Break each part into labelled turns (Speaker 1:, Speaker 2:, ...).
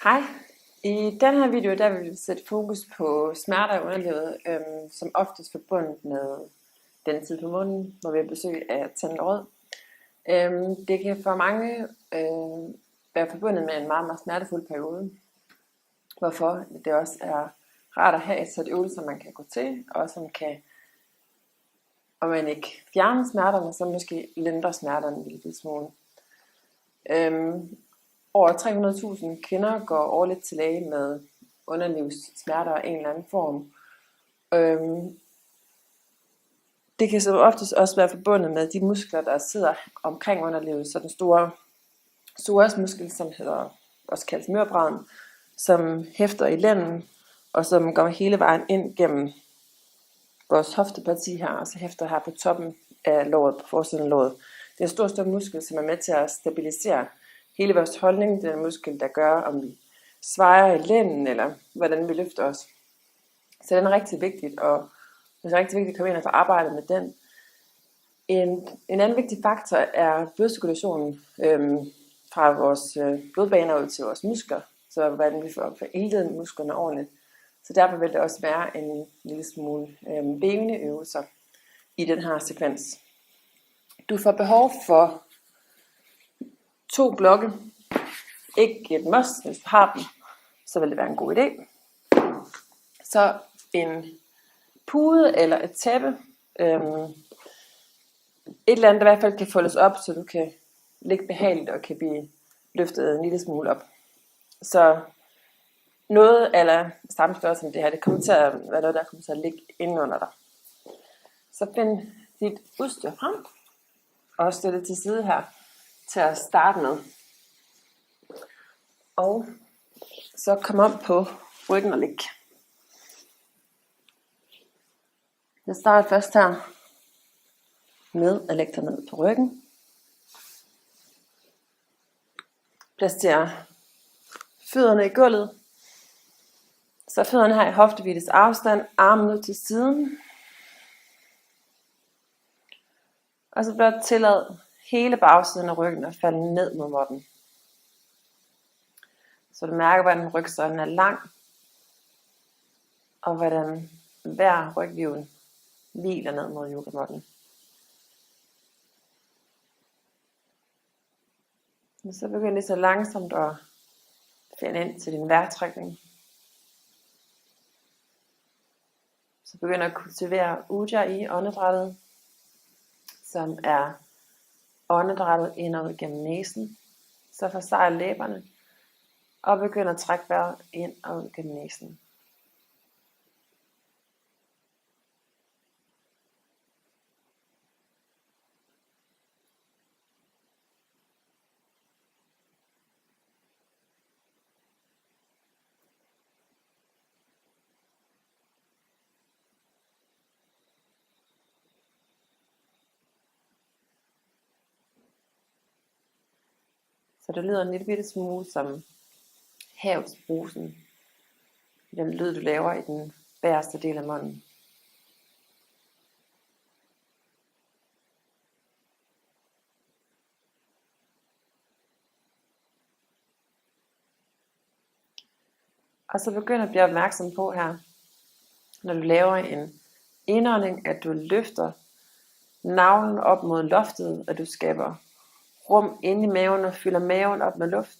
Speaker 1: Hej. I den her video der vil vi sætte fokus på smerter i underlivet, som oftest forbundet med den tid på måneden, hvor vi har besøg af tandrød. Det kan for mange være forbundet med en meget, meget smertefuld periode, hvorfor det også er rart at have et sæt øvelser, man kan gå til, og som kan, om man ikke fjerner smerterne, så måske lindre smerterne en lille smule. Over 300.000 kvinder går årligt til læge med underlivssmerter af en eller anden form. Det kan så oftest også være forbundet med de muskler, der sidder omkring underlivet, så den store psoasmuskel, som hedder, også kaldes mørbræden, som hæfter i lænden, og som går hele vejen ind gennem vores hofteparti her, og så hæfter her på toppen af låret, på forsiden af låret. Det er en stor muskel, som er med til at stabilisere hele vores holdning. Det er en muskel, der gør, om vi svejer i lænden, eller hvordan vi løfter os. Så den er rigtig vigtigt, og det er rigtig vigtigt at komme ind og få arbejdet med den. En anden vigtig faktor er blodcirkulationen fra vores blodbaner ud til vores muskler, så hvordan vi får iltet musklerne ordentligt. Så derfor vil det også være en lille smule vævende øvelser i den her sekvens. Du får behov for 2 blokke. Ikke et must, hvis du har dem, så vil det være en god idé. Så en pude eller et tæppe. Et eller andet, der i hvert fald kan foldes op, så du kan ligge behageligt og kan blive løftet en lille smule op. Så noget eller samme størrelse som det her, det kommer til at være noget, der kommer til at ligge inde under dig. Så find dit udstyr frem, og stil det til side her til at starte med. Og så kom om på ryggen og lig. Jeg starter først her med at lægge dig ned på ryggen. Placer fødderne i gulvet. Så fødderne her i hofteviddes afstand, armen ud til siden. Og så blot tillad hele bagsiden af ryggen at falde ned mod måtten. Så du mærker, hvordan rygsøjlen er lang, og hvordan hver ryghvirvel hviler ned mod yogamåtten. Og så begynder det så langsomt at finde ind til din vejrtrækning. Så begynder at kultivere ujjayi åndedrættet, som er åndedrættet indad gennem næsen. Så forsejl læberne og begynder at trække vejret ind og ud gennem næsen. Så det lyder en lille bitte smule som havets brusen. Den lyd du laver i den bagerste del af munden. Og så begynder at blive opmærksom på her, når du laver en indånding, at du løfter navlen op mod loftet, at du skaber rum inde i maven og fylder maven op med luft.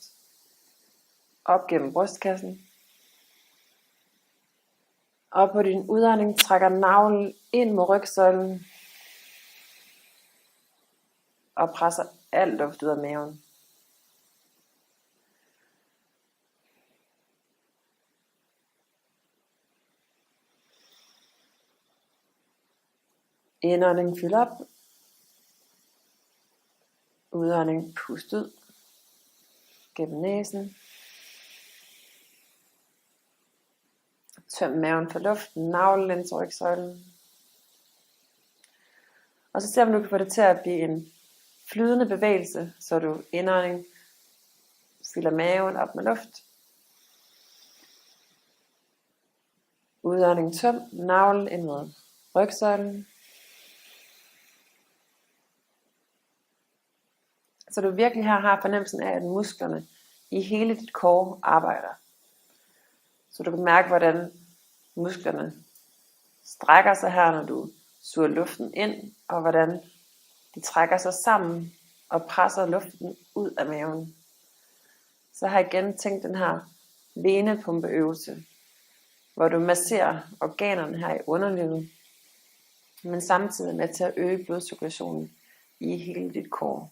Speaker 1: Op gennem brystkassen. Og på din udånding trækker navlen ind mod rygsøjlen. Og presser al luft ud af maven. Indånding fyld op. Udånding pust ud. Gennem næsen. Tøm maven for luft, navlen ind til rygsøjlen. Og så ser vi, om du kan få det til at blive en flydende bevægelse, så du indånding fylder maven op med luft. Udånding tøm, navlen ind mod rygsøjlen. Så du virkelig her har fornemmelsen af, at musklerne i hele dit core arbejder. Så du kan mærke, hvordan musklerne strækker sig her, når du suger luften ind, og hvordan de trækker sig sammen og presser luften ud af maven. Så har jeg igen tænkt den her venepumpeøvelse, hvor du masserer organerne her i underlivet, men samtidig med til at øge blodcirkulationen i hele dit core.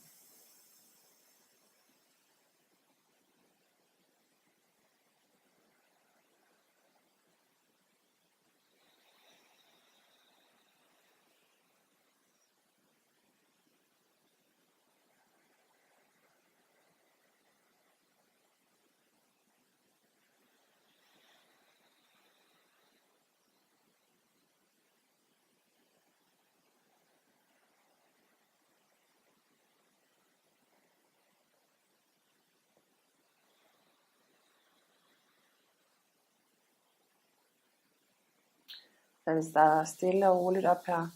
Speaker 1: Så vi starter stille og roligt op her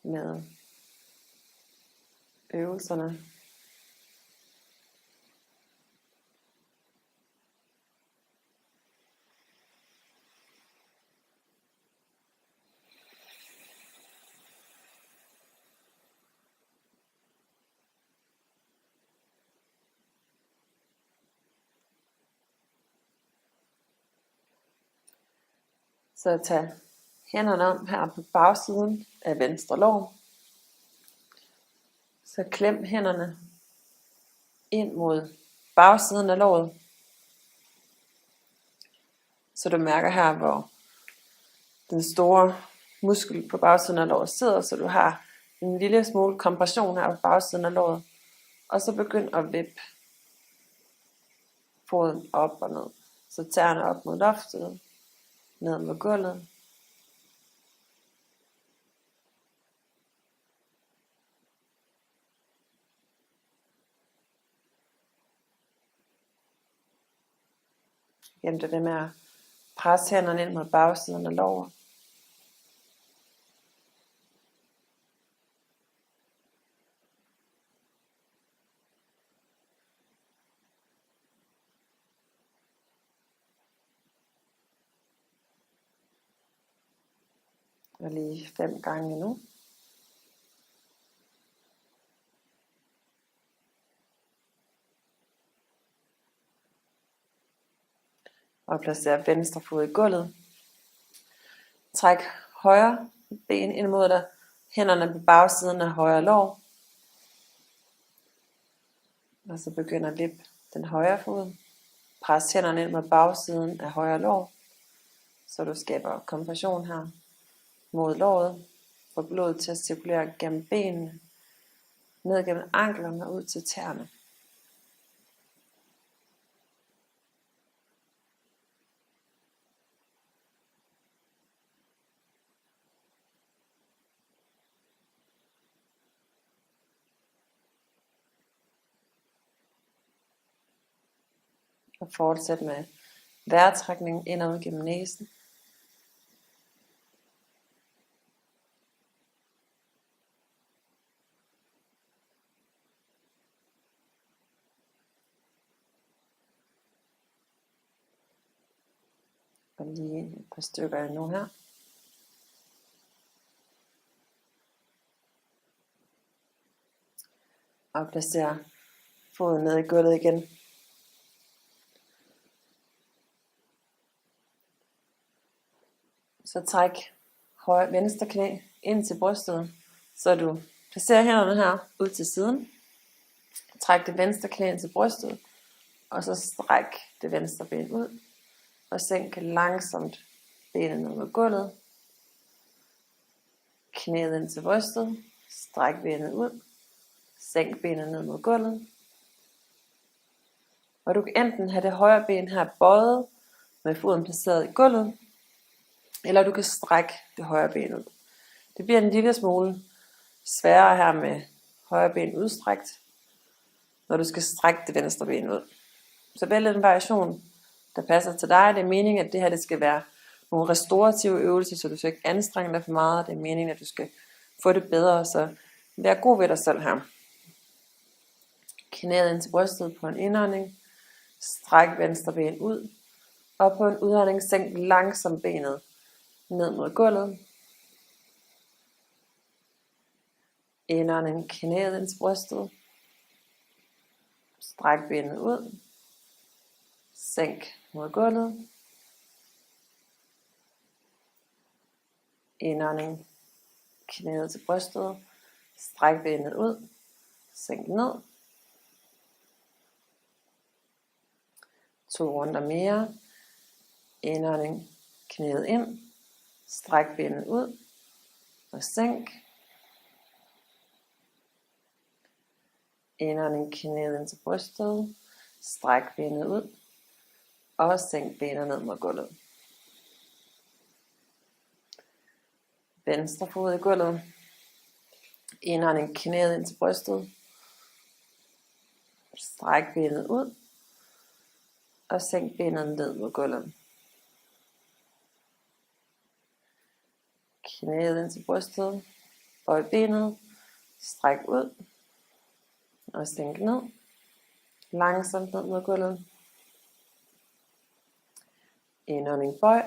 Speaker 1: med øvelserne. Så tag hænderne om her på bagsiden af venstre lår. Så klem hænderne ind mod bagsiden af låret. Så du mærker her, hvor den store muskel på bagsiden af låret sidder, så du har en lille smule kompression her på bagsiden af låret. Og så begynd at vippe foden op og ned. Så tæerne op mod loftet, ned mod gulvet. Igen det med at presse hænderne ind mod bagsiden af låret. Og lige 5 gange endnu. Og placer venstre fod i gulvet. Træk højre ben ind mod dig. Hænderne på bagsiden af højre lår. Og så begynder at vippe den højre fod. Pres hænderne ind mod bagsiden af højre lår. Så du skaber kompression her mod låret. Få blodet til at cirkulere gennem benene. Ned gennem anklerne og ud til tæerne. Og fortsæt med vejrtrækning ind og ud gennem næsen. Og lige et par stykker endnu her. Og placer foden ned i gulvet igen. Så træk venstre knæ ind til brystet, så du placerer hænderne her ud til siden. Træk det venstre knæ ind til brystet, og så stræk det venstre ben ud. Og sænk langsomt benet ned mod gulvet. Knæet ind til brystet. Stræk benet ud. Sænk benet ned mod gulvet. Og du kan enten have det højre ben her bøjet med foden placeret i gulvet, eller du kan strække det højre ben ud. Det bliver en lille smule sværere her med højre ben udstrækt, når du skal strække det venstre ben ud. Så vælg en variation, der passer til dig. Det er meningen, at det her det skal være nogle restaurative øvelser, så du skal ikke anstrenge dig for meget. Det er meningen, at du skal få det bedre, så vær god ved dig selv her. Knæet ind til brystet på en indånding. Stræk venstre ben ud. Og på en udånding sænk langsomt benet ned mod gulvet. Indånding, knæet ind til brystet. Stræk benet ud. Sænk mod gulvet. Indånding, knæet til brystet. Stræk benet ud. Sænk ned. 2 runder mere. Indånding, knæet ind. Stræk benet ud. Og sænk. Indånding, knæet ind til brystet. Stræk benet ud. Og sænk benet ned mod gulvet. Venstre fod i gulvet. Indånding, knæet ind til brystet. Stræk benet ud. Og sænk benet ned mod gulvet. Knæet ind til brystet. Bøj benet. Stræk ud. Og sænk ned. Langsomt ned mod gulvet. Indånding, bøj.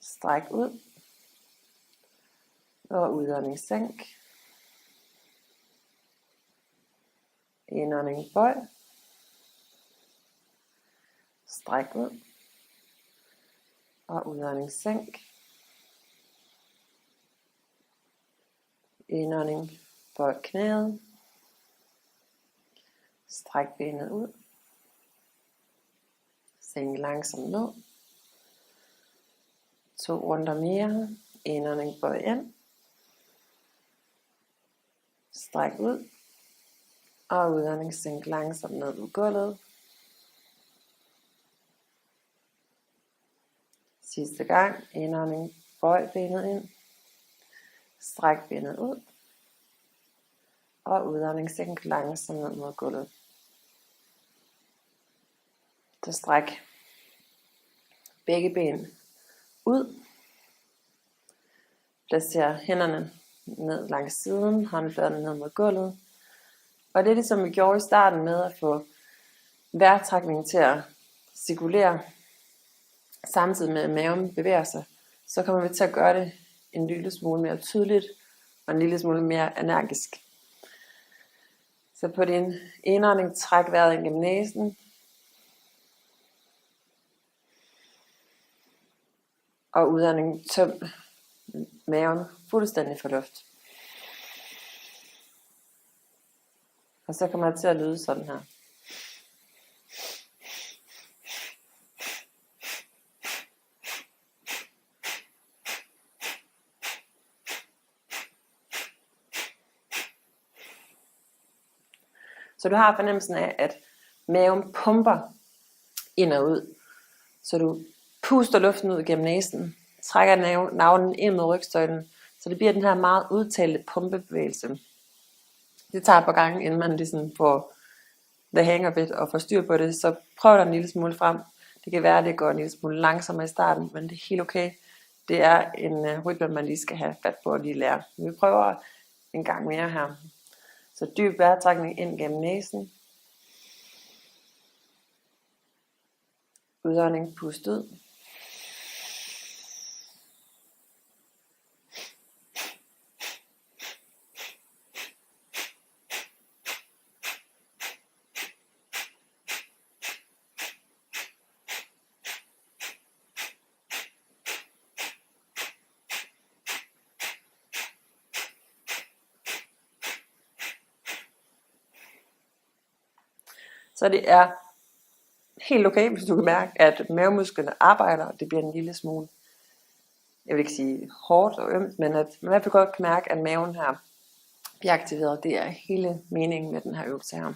Speaker 1: Stræk ud. Og udånding, sænk. Indånding, bøj. Stræk ud. Og udånding, sænk. Indånding, bøj knæet. Stræk benet ud. Sænk langsomt ned. 2 runder mere. Indånding, bøj ind. Stræk ud. Og udånding, sænk langsomt ned på gulvet. Sidste gang. Indånding, bøj benet ind. Stræk benet ud. Og udånding, sænk langsomt ned mod gulvet. Så stræk begge ben ud. Placer hænderne ned langs siden, håndfladerne ned mod gulvet. Og det er ligesom vi gjorde i starten med at få vejrtrækningen til at cirkulere, samtidig med at maven bevæger sig. Så kommer vi til at gøre det en lille smule mere tydeligt og en lille smule mere energisk. Så på din indånding træk vejret ind gennem næsen. Og udånding tøm maven fuldstændig for luft. Og så kommer det til at lyde sådan her. Så du har fornemmelsen af, at maven pumper ind og ud. Så du puster luften ud gennem næsen, trækker navlen ind mod rygstøjlen, så det bliver den her meget udtalte pumpebevægelse. Det tager et par gange, inden man ligesom får the hang of it og får styr på det, så prøv dig en lille smule frem. Det kan være, at det går en lille smule langsommere i starten, men det er helt okay. Det er en rytme, man lige skal have fat på at lige lære. Vi prøver en gang mere her. Så dyb vejrtrækning ind gennem næsen. Udånding, pust ud. Så det er helt okay, hvis du kan mærke, at mavemusklerne arbejder, og det bliver en lille smule, jeg vil ikke sige hårdt og ømt, men at man i hvert fald godt kan mærke, at maven her bliver aktiveret. Det er hele meningen med den her øvelse her.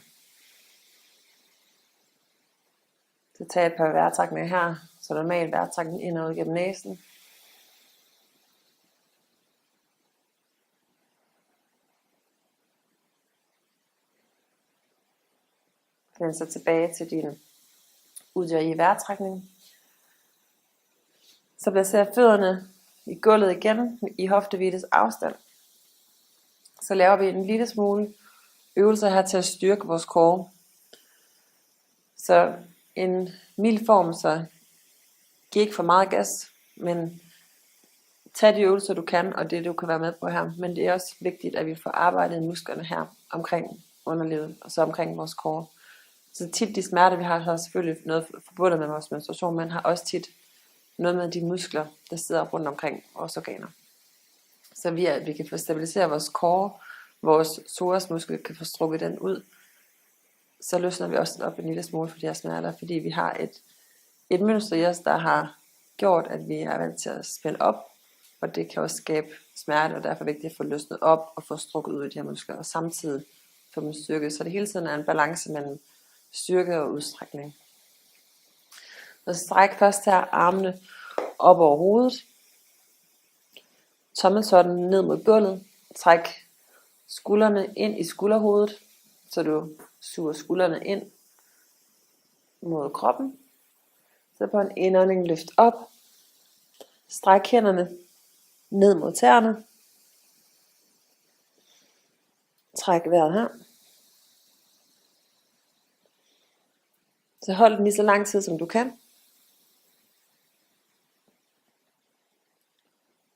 Speaker 1: Så tag et par vejrtrækninger her, så normalt vejrtrækning ind og ud gennem næsen. Vend så tilbage til din udøjelige vejrtrækning. Så placer fødderne i gulvet igen i hofteviddes afstand. Så laver vi en lille smule øvelser her til at styrke vores core. Så en mild form, så giv ikke for meget gas, men tag de øvelser du kan, og det du kan være med på her. Men det er også vigtigt, at vi får arbejdet i musklerne her omkring underlivet, og så omkring vores core. Så tit de smerter vi har selvfølgelig noget forbundet med vores menstruation, men har også tit noget med de muskler, der sidder rundt omkring vores organer. Så vi kan få stabiliseret vores core, vores psoasmuskel kan få strukket den ud, så løsner vi også op en lille smule for de her smerter, fordi vi har et mønster i os, der har gjort, at vi er vant til at spænde op, og det kan også skabe smerte, og derfor er det vigtigt at få løsnet op og få strukket ud af de her muskler, og samtidig få dem styrket. Så det hele tiden er en balance mellem styrke og udstrækning. Og stræk først her armene op over hovedet. Tommeltotten ned mod gulvet. Træk skuldrene ind i skulderhovedet, så du suger skuldrene ind mod kroppen. Så på en indånding løft op. Stræk hænderne ned mod tæerne. Træk vejret her. Så hold den lige så lang tid som du kan.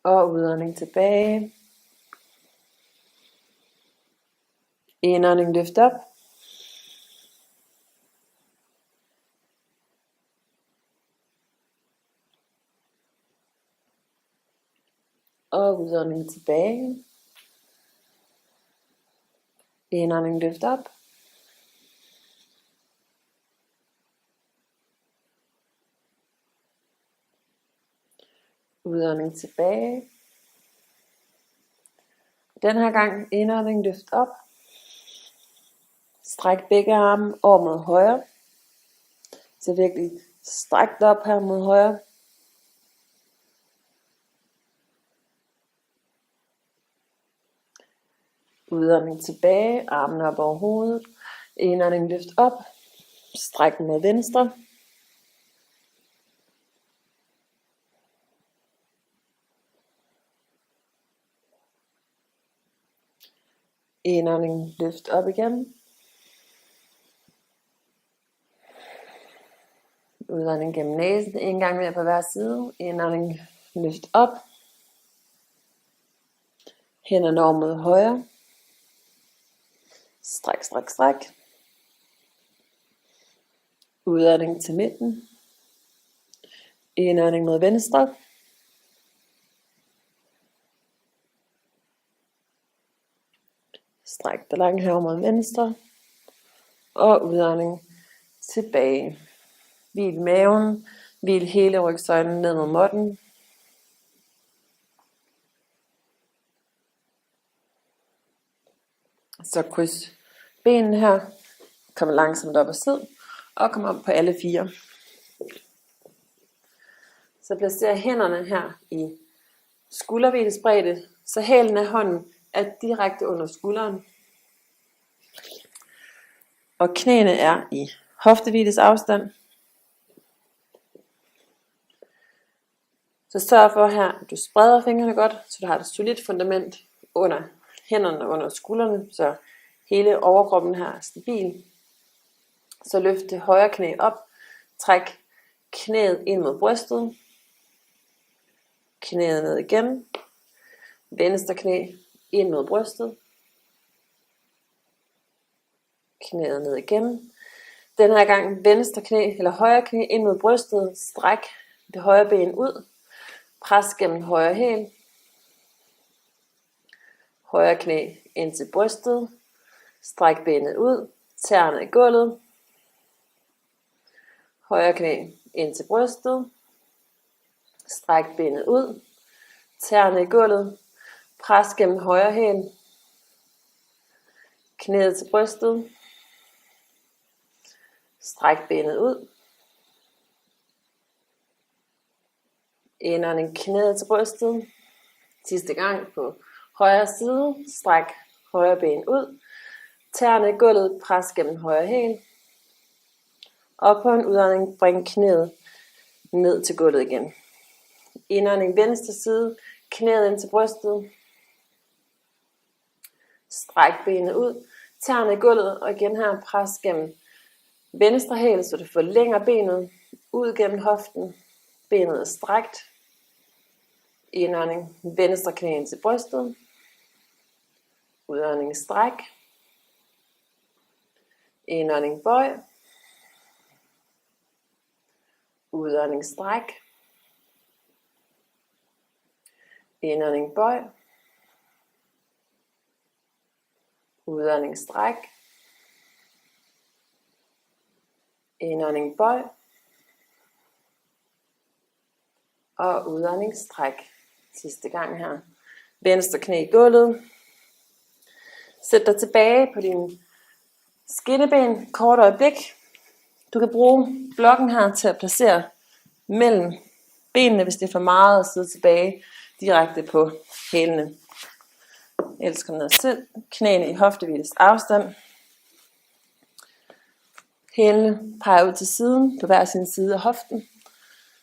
Speaker 1: Og udånding tilbage. Indånding løft op. Og udånding tilbage. Indånding løft op. Udånding tilbage. Den her gang indånding løft op. Stræk begge arme over mod højre. Så virkelig stræk det op her mod højre. Udånding tilbage, armene op over hovedet. Indånding løft op. Stræk mod venstre. Indånding løft op igen. Udånding gennem næsen, en gang mere på hver side. Indånding løft op. Hænderne over mod højre. Stræk, stræk, stræk. Udånding til midten. Indånding mod venstre. Stræk det langt her mod venstre. Og udånding tilbage. Hvil maven. Hvil hele rygsøjlen ned mod måtten. Så kryds benene her. Kom langsomt op og sid. Og kom op på alle fire. Så placer hænderne her i skulderhviles bredde. Så hælen af hånden er direkte under skulderen. Og knæene er i hoftehviles afstand. Så sørg for her, at du spreder fingrene godt, så du har et solidt fundament under hænderne under skuldrene, så hele overkroppen her er stabil. Så løft det højre knæ op. Træk knæet ind mod brystet. Knæet ned igen. Venstre knæ ind mod brystet. Knæet ned igen. Den her gang venstre knæ eller højre knæ ind mod brystet. Stræk det højre ben ud. Pres gennem højre hæl. Højre knæ ind til brystet. Stræk benet ud. Tæerne i gulvet. Højre knæ ind til brystet. Stræk benet ud. Tæerne i gulvet. Pres gennem højre hæl. Knæet til brystet. Stræk benet ud. Indånding knæet til brystet. Sidste gang på højre side. Stræk højre ben ud. Tæerne i gulvet. Pres gennem højre hæl. Og på en udånding bring knæet ned til gulvet igen. Indånding venstre side. Knæet ind til brystet. Stræk benet ud. tæerne i gulvet, og igen her pres gennem venstre hæl, så du forlænger benet ud gennem hoften. Benet er strækt. Indånding, venstre knæ ind til brystet. Udånding, stræk. Indånding, bøj. Udånding, stræk. Indånding, bøj. Udånding, stræk. Indånding, bøj. Og udånding, stræk. Sidste gang her. Venstre knæ i gulvet. Sæt dig tilbage på dine skinneben. Kort øjeblik. Du kan bruge blokken her til at placere mellem benene, hvis det er for meget at sidde tilbage direkte på hælene. Ellers kom ned selv. Knæene i hofteviddes afstand. Hælene peger ud til siden på hver sin side af hoften.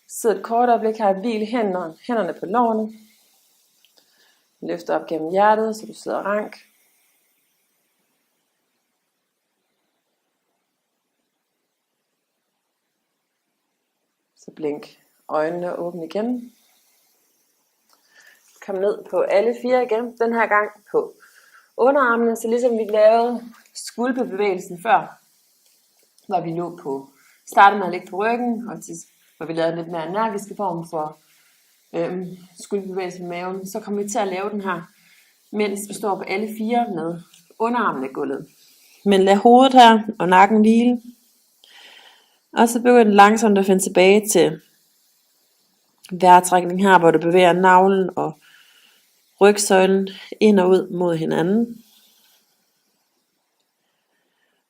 Speaker 1: Sid et kort øjeblik her. Hvil hænderne på lårene. Løft op gennem hjertet, så du sidder rank. Så blink øjnene og åbne igen. Kom ned på alle fire igen. Den her gang på underarmene, så ligesom vi lavede skulperbevægelsen før, hvor vi lå på, startede med at ligge på ryggen, og til, hvor vi lavede en lidt mere energiske form for skulperbevægelse med maven, så kommer vi til at lave den her, mens vi står på alle fire med underarmene i gulvet. Men lad hovedet her og nakken hvile. Og så begynd langsomt at finde tilbage til vejrtrækning her, hvor du bevæger navlen og rygsøjlen ind og ud mod hinanden.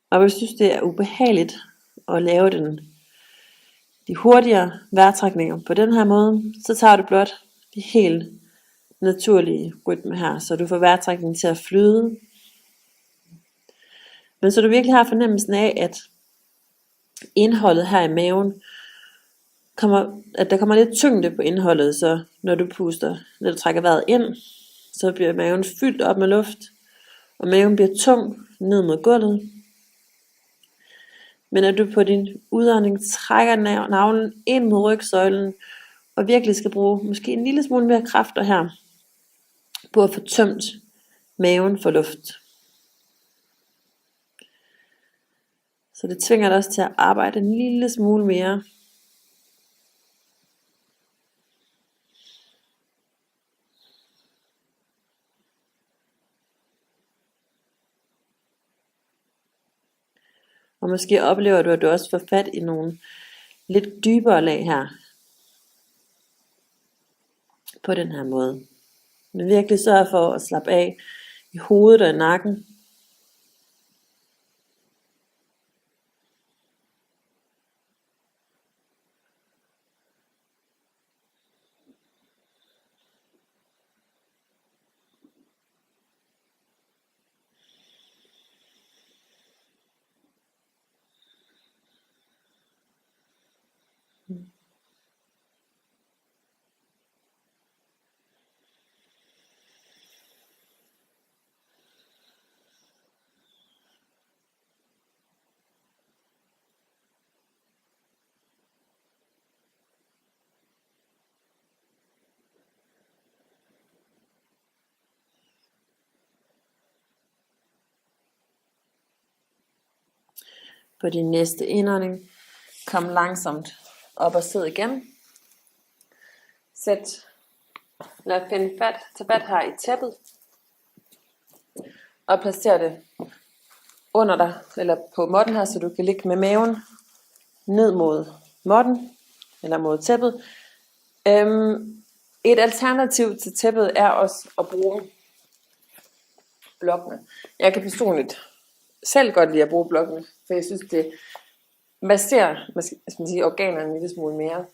Speaker 1: Og hvis du synes det er ubehageligt at lave de hurtigere vejrtrækninger på den her måde, så tager du blot de helt naturlige rytme her, så du får vejrtrækningen til at flyde. Men så du virkelig har fornemmelsen af, at indholdet her i maven, at der kommer lidt tyngde på indholdet, så når du puster, når du trækker vejret ind, så bliver maven fyldt op med luft, og maven bliver tung ned mod gulvet. Men at du på din udånding trækker navlen ind mod rygsøjlen, og virkelig skal bruge måske en lille smule mere kræfter her, på at få tømt maven for luft. Så det tvinger dig også til at arbejde en lille smule mere. Og måske oplever du, at du også får fat i nogle lidt dybere lag her. På den her måde. Men virkelig sørg for at slappe af i hovedet og i nakken. På din næste indånding, kom langsomt op og sid igen. Lad tage fat her i tæppet. Og placer det under dig, eller på måtten her, så du kan ligge med maven ned mod måtten, eller mod tæppet. Et alternativ til tæppet er også at bruge blokkene. Jeg kan personligt selv godt lide at bruge blokkene, for jeg synes det masserer organerne en lille smule mere,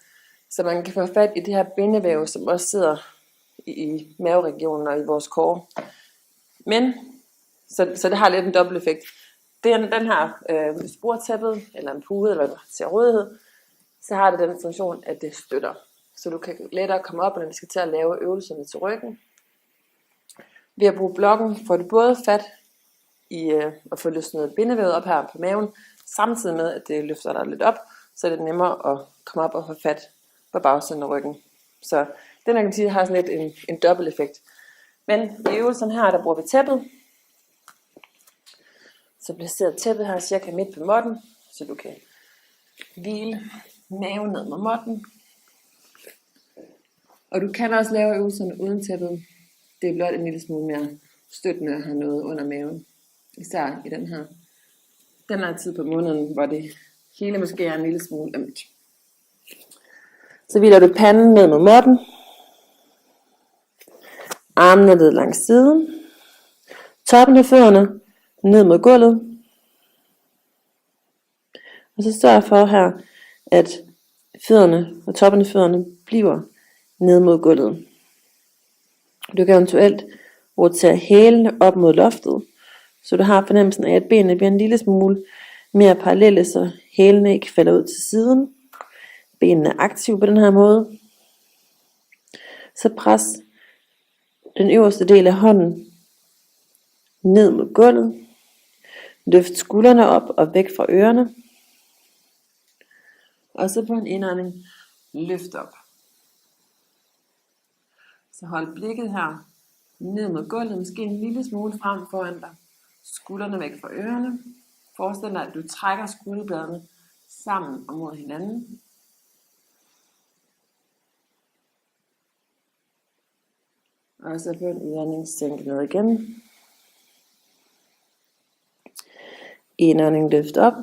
Speaker 1: så man kan få fat i det her bindevæv, som også sidder i maveregionen og i vores core. Men så det har lidt en dobbelt effekt. Den her sportæppet eller en pude eller hvad du har til rådighed, så har det den funktion, at det støtter, så du kan lettere komme op, når vi skal til at lave øvelserne til ryggen. Ved at bruge blokken får du både fat i at få løsnet bindevævet op her på maven, samtidig med, at det løfter dig lidt op, så er det nemmere at komme op og få fat på bagsiden af ryggen. Så den her kan sige, har sådan lidt en dobbelt effekt. Men i øvelserne her, der bruger vi tæppet. Så placerer tæppet her cirka midt på måtten, så du kan hvile maven ned med måtten. Og du kan også lave øvelserne uden tæppet. Det er blot en lille smule mere støttende at have noget under maven. Især i den her tid på måneden, hvor det hele måske er en lille smule ømt. Så hviler du panden ned mod måtten. Armene ned langs siden. Toppen af fødderne ned mod gulvet. Og så sørg for her, at fødderne og toppen af fødderne bliver ned mod gulvet. Du kan eventuelt rotere hælene op mod loftet, så du har fornemmelsen af, at benene bliver en lille smule mere parallelle, så hælene ikke falder ud til siden. Benene er aktive på den her måde. Så pres den øverste del af hånden ned mod gulvet. Løft skuldrene op og væk fra ørerne. Og så på en indånding, løft op. Så hold blikket her ned mod gulvet, måske en lille smule frem foran dig. Skuldrene væk fra ørerne. Forestil dig, at du trækker skulderbladene sammen og mod hinanden. Og så på en udånding, sænk ned igen. Indånding, løft op.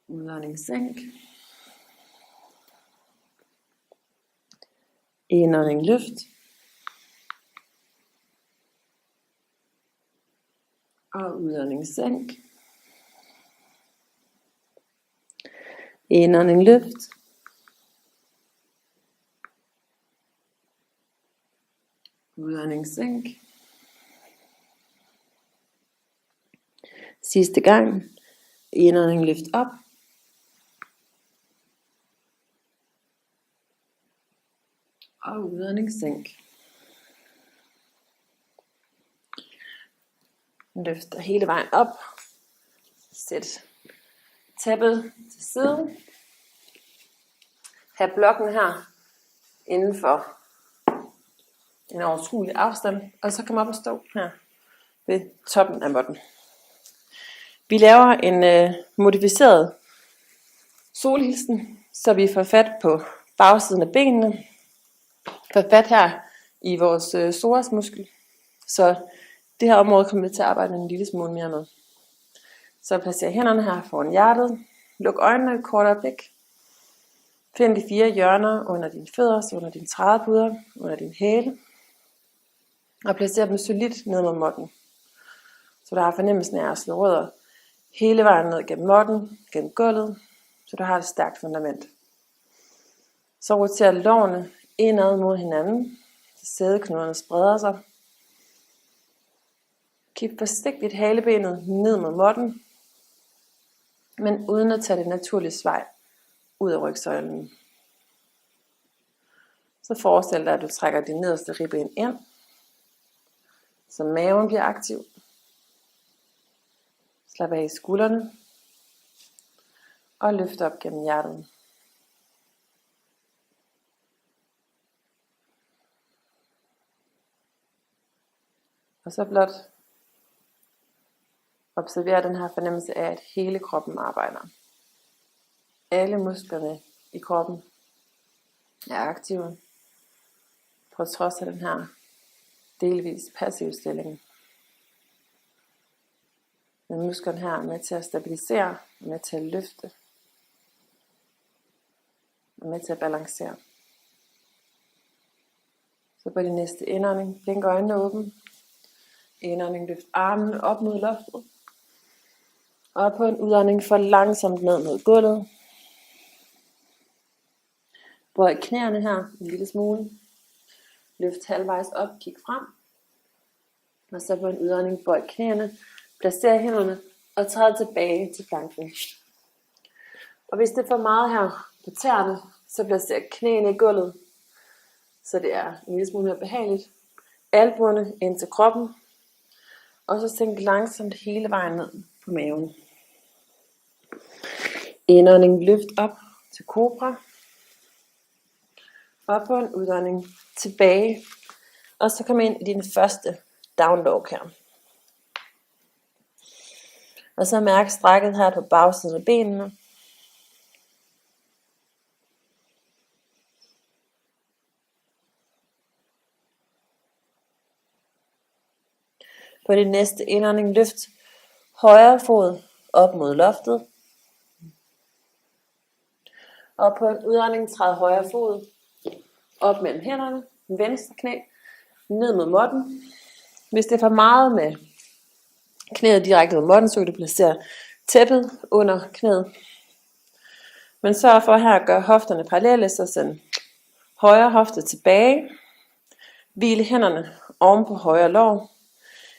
Speaker 1: Udånding, sænk. Indånding, løft. Og udånding, sænk. Indånding, løft. Udånding, sænk. Sidste gang. Indånding, løft op. Og udånding, sænk. Løfter hele vejen op. Sæt tæppet til siden. Ha' blokken her inden for en overskuelig afstand. Og så kom op og stå her ved toppen af måtten. Vi laver en modificeret solhilsen, så vi får fat på bagsiden af benene. Får fat her i vores psoasmuskel. Så det her område kommer vi til at arbejde en lille smule mere med. Så placer hænderne her foran hjertet. Luk øjnene et kort øjeblik. Find de 4 hjørner under dine fødder, under dine trædepuder, under dine hæle. Og placer dem solidt ned mod måtten. Så du har fornemmelsen af at slå rødder hele vejen ned gennem måtten, gennem gulvet, så du har et stærkt fundament. Så roter lårene indad mod hinanden, så sædeknuderne spreder sig. Kig forsigtigt halebenet ned mod måtten, men uden at tage det naturlige svej ud af rygsøjlen. Så forestil dig, at du trækker de nederste ribben ind, så maven bliver aktiv. Slap af i skuldrene og løft op gennem hjertet. Og så blot observer den her fornemmelse af, at hele kroppen arbejder. Alle musklerne i kroppen er aktive, på trods af den her delvis passive stilling. Men musklerne her er med til at stabilisere, er med til at løfte, er med til at balancere. Så på din næste indånding, blink øjnene åbent. Indånding, løft armene op mod loftet. Og på en udånding, få langsomt ned mod gulvet. Bøj knæene her en lille smule. Løft halvvejs op, kig frem. Og så på en udånding, bøj knæene. Placer hænderne og træd tilbage til planken. Og hvis det er for meget her på tæerne, så placer knæene i gulvet. så det er en lille smule mere behageligt. Albuerne ind til kroppen. Og så sænk langsomt hele vejen ned på maven. Indånding, løft op til kobra. Og på en udånding tilbage. Og så kom ind i din første down dog her. Og så mærk strækket her på bagsiden af benene. På din næste indånding, løft højre fod op mod loftet. Og på en udånding, træd højre fod op mellem hænderne, venstre knæ, ned mod måtten. Hvis det er for meget med knæet direkte mod måtten, så kan du placere tæppet under knæet. Men sørg for her at gøre hofterne parallelle, så send højre hofte tilbage. Hvile hænderne oven på højre lår.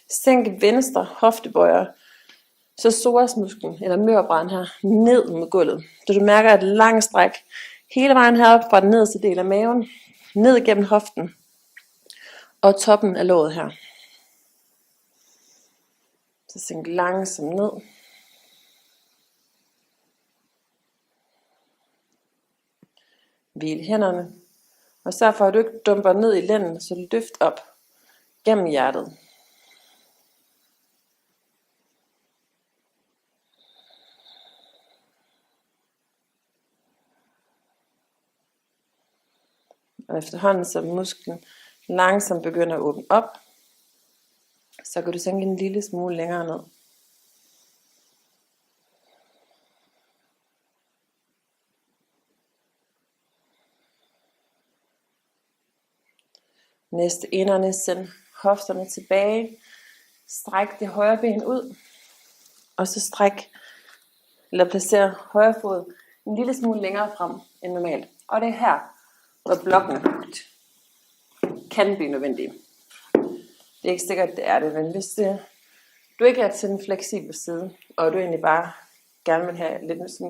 Speaker 1: Sænk venstre hoftebøjer, så psoasmusklen eller mørbrænden her ned mod gulvet. Så du mærker et langt stræk hele vejen herop fra den nederste del af maven, ned gennem hoften og toppen af låret her. Så sænk langsomt ned. Hvil hænderne. Og sørg for, at du ikke dumper ned i lænden, så løft op gennem hjertet. Og efterhånden, så musklen langsomt begynder at åbne op, så kan du sænke en lille smule længere ned. Næste indånding, send hofterne tilbage. Stræk det højre ben ud. Og så stræk, eller placer højre fod en lille smule længere frem end normalt. Og det er her, hvor blokken kan blive nødvendig. Det er ikke sikkert, at det er det, men hvis du ikke er til en fleksibel side, og du egentlig bare gerne vil have en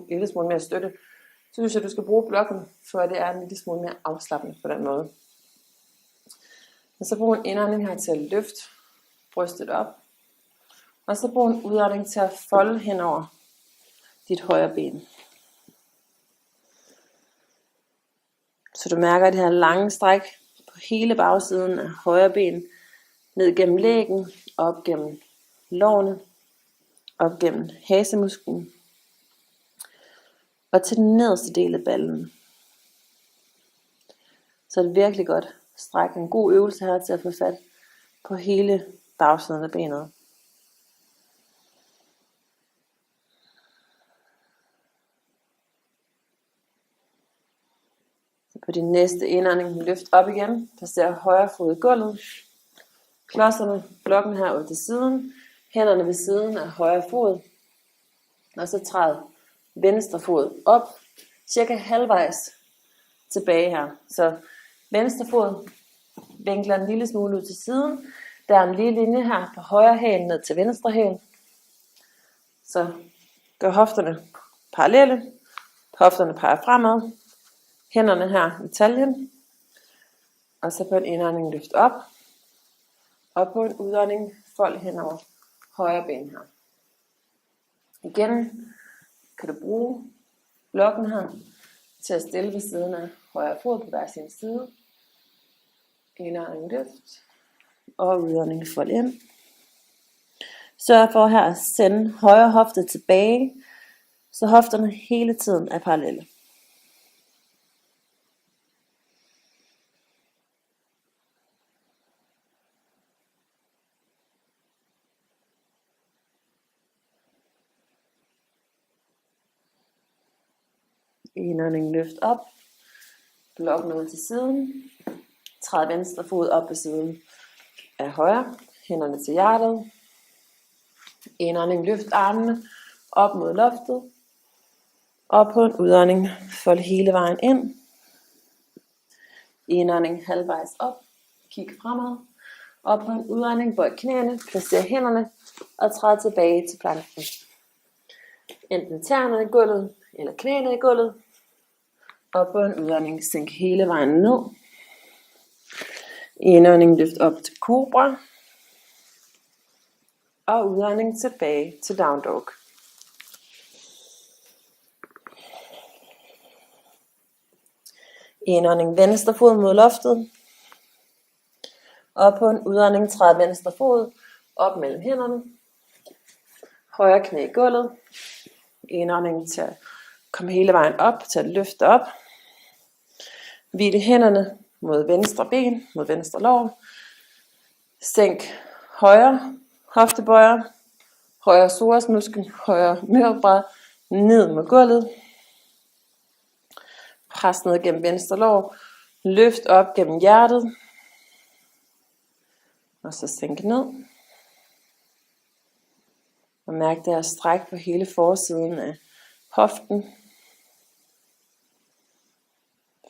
Speaker 1: lille smule mere støtte, så synes jeg, at du skal bruge blokken, for at det er en lille smule mere afslappende på den måde. Og så brug en indånding her til at løfte brystet op. Og så brug en udånding til at folde hen over dit højre ben. Så du mærker det her lange stræk på hele bagsiden af højre ben, ned gennem lægen, op gennem lårene, op gennem hasemusklen, og til den nederste del af ballen. Så er det virkelig godt stræk. En god øvelse her til at få fat på hele bagsiden af benet. På din næste indånding, løft op igen. Placer højre fod i gulvet. Klodserne, blokken her ud til siden. Hænderne ved siden af højre fod. Og så træd venstre fod op. Cirka halvvejs tilbage her. Så venstre fod vinkler en lille smule ud til siden. Der er en lille linje her på højre hæl ned til venstre hæl. Så gør hofterne parallelle. Hofterne peger fremad. Hænderne her i taljen. Og så på en indånding løft op. Og på en udånding fold hen over højre ben her. Igen kan du bruge blokken her til at stille ved siden af højre fod på hver sin side. Indånding løft. Og udånding fold ind. Sørg for her at sende højre hofte tilbage, så hofterne hele tiden er parallelle. Indånding løft op. Blokken ud til siden. Træd venstre fod op ved siden af højre. Hænderne til hjertet. Indånding løft armene op mod loftet. Og på en udånding fold hele vejen ind. Indånding halvvejs op. Kig fremad. Og på en udånding bøj knæene. Placer hænderne og træd tilbage til planken. Enten tæerne i gulvet eller knæene i gulvet. Og på en udånding sænk hele vejen ned. Indånding, løft op til kobra. Og udånding tilbage til down dog. Indånding, venstre fod mod loftet. Og på en udånding træd venstre fod op mellem hænderne. Højre knæ i gulvet. Indånding til at komme hele vejen op, til at løfte op. Hvile hænderne mod venstre ben, mod venstre lår. Sænk højre hoftebøjer, højre psoasmuskel, højre mørbræd, ned mod gulvet. Pres ned gennem venstre lår, løft op gennem hjertet. Og så sænk ned. Og mærk det her stræk på hele forsiden af hoften.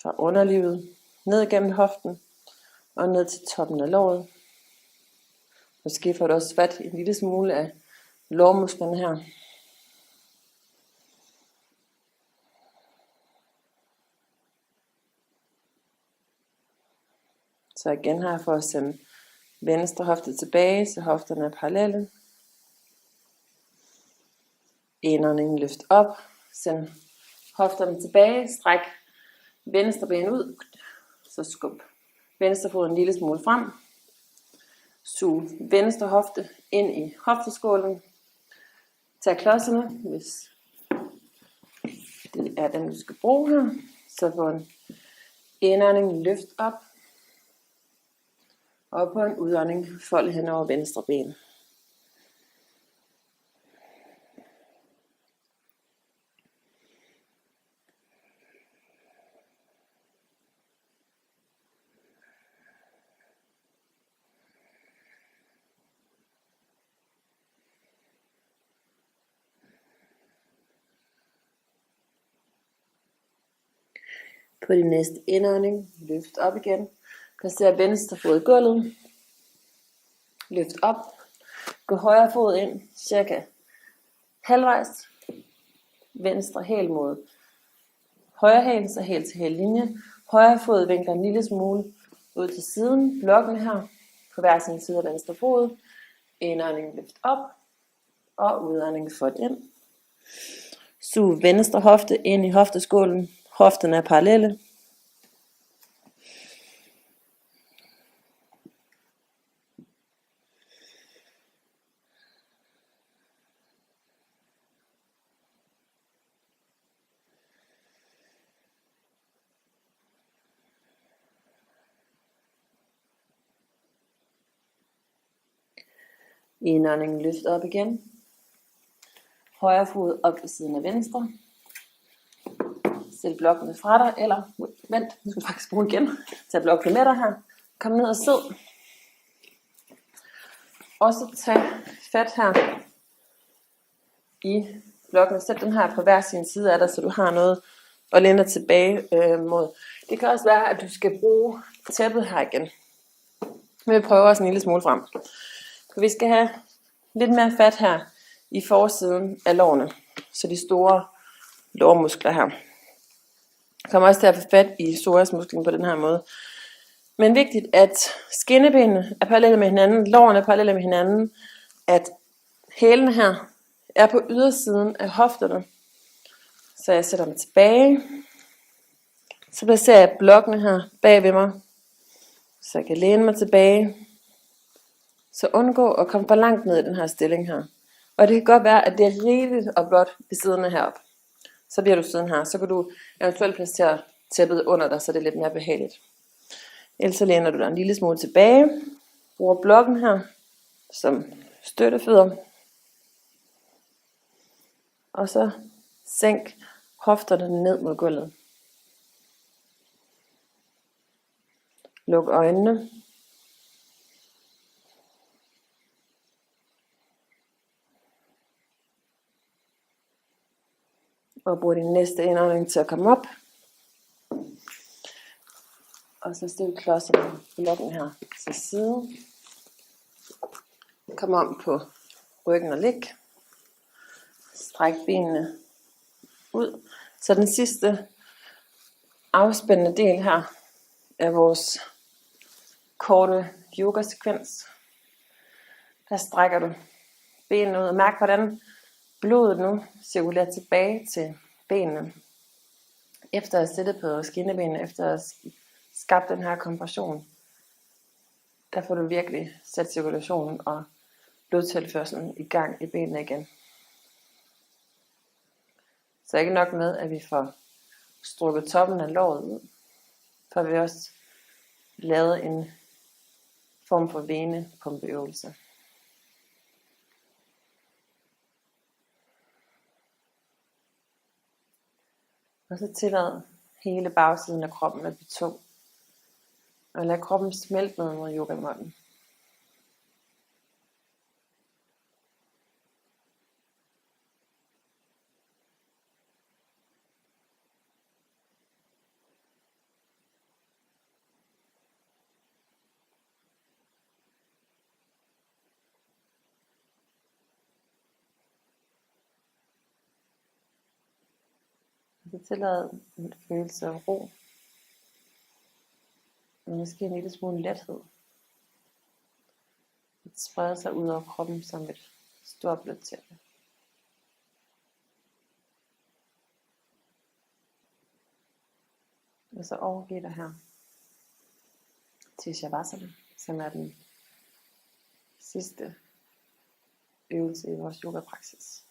Speaker 1: Fra underlivet, ned gennem hoften og ned til toppen af låret. Måske får du også fat i en lille smule af lårmusklerne her. Så igen her for at sende venstre hofte tilbage, så hofterne er parallelle. Indånding, løft op. Send hofterne tilbage. Stræk venstre ben ud. Så skub venstre fod en lille smule frem. Sug venstre hofte ind i hofteskålen. Tag klodserne, hvis det er den, du skal bruge her. Så få en indånding, løft op. Og på en udånding, fold hen over venstre ben. På din næste indånding, løft op igen. Placer venstre fod i gulvet. Løft op. Gå højre fod ind, cirka halvvejs. Venstre hæl mod højre hæl, så hæl til hæl linje. Højre fod vinkler en lille smule ud til siden. Blokken her på hver sin side af venstre fod. Indånding, løft op. Og udånding, fold ind. Sug venstre hofte ind i hofteskålen. Hofterne er parallelle. Indånding, løft op igen. Højre fod op ved siden af venstre. Sæt blokkene fra dig, eller vent, du skal faktisk bruge igen. Tag blokkene med dig her. Kom ned og sid. Også tag fat her i blokkene. Sæt den her på hver sin side af dig, så du har noget at læne dig tilbage mod. Det kan også være, at du skal bruge tæppet her igen. Men vi prøver også en lille smule frem. For vi skal have lidt mere fat her i forsiden af lårene. Så de store lårmuskler her. Kommer også til at få fat i psoasmusklen på den her måde. Men vigtigt, at skinnebenene er parallelle med hinanden, lårene er parallelle med hinanden, at hælene her er på ydersiden af hofterne. Så jeg sætter dem tilbage. Så placerer jeg blokkene her bag ved mig, så jeg kan læne mig tilbage. Så undgå at komme for langt ned i den her stilling her. Og det kan godt være, at det er rigeligt og blot ved siden af heroppe. Så bliver du siden her. Så kan du eventuelt placere tæppet under dig, så det er lidt mere behageligt. Ellers så læner du dig en lille smule tilbage. Bruger blokken her som støttefødder. Og så sænk hofterne ned mod gulvet. Luk øjnene. Og brug din næste indånding til at komme op. Og så stil klodserne på blokken her til side. Kom om på ryggen og lig. Stræk benene ud. Så den sidste afspændende del her af vores korte yogasekvens. Der strækker du benene ud og mærk, hvordan blodet nu cirkulerer tilbage til benene. Efter at sætte på skinnebenene, efter at skabe den her kompression, der får du virkelig sat cirkulationen og blodtilførselen i gang i benene igen. Så ikke nok med, at vi får strukket toppen af låret ud, for vi også lavet en form for venepumpeøvelse. Og så tillad hele bagsiden af kroppen at blive tung. Og lad kroppen smelte ned mod yogamåtten. Så tillad en følelse af ro. Og måske en lille smule lethed. Det spreder sig ud over kroppen som et stort blødt tæppe. Og så overgiv dig her til shavasana, som er den sidste øvelse i vores yogapraksis.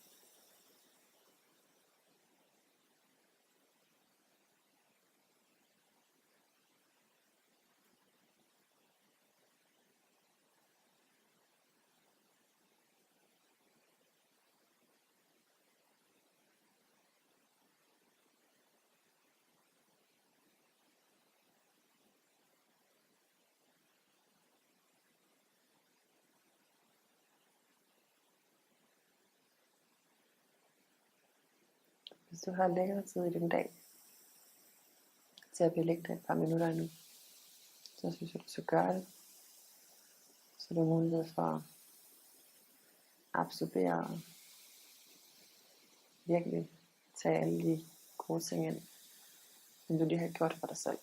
Speaker 1: Hvis du har længere tid i din dag til at belægge dig et par minutter endnu, så synes jeg, du skal gøre det. Så du har mulighed for at absorbere og virkelig tage alle de gode ting ind, som du lige har gjort for dig selv.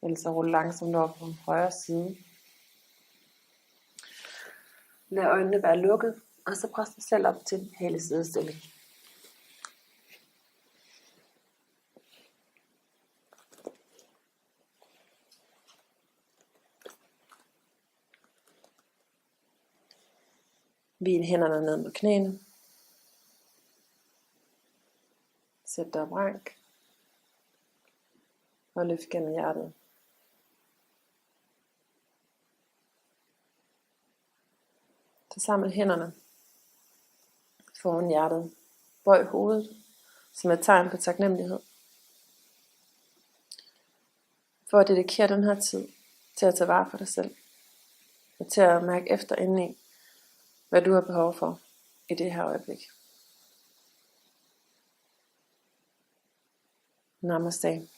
Speaker 1: Ellers så rulle langsomt over på den højre side. Lad øjnene være lukket, og så pres dig selv op til hele sidestilling. Hvil hænderne ned mod knæene. Sæt dig op rank. Og løft gennem hjertet. Tag sammen hænderne foran hjertet. Bøj hovedet, som et tegn på taknemmelighed. For at dedikere den her tid til at tage vare for dig selv. Og til at mærke efter indeni, hvad du har behov for i det her øjeblik. Namaste.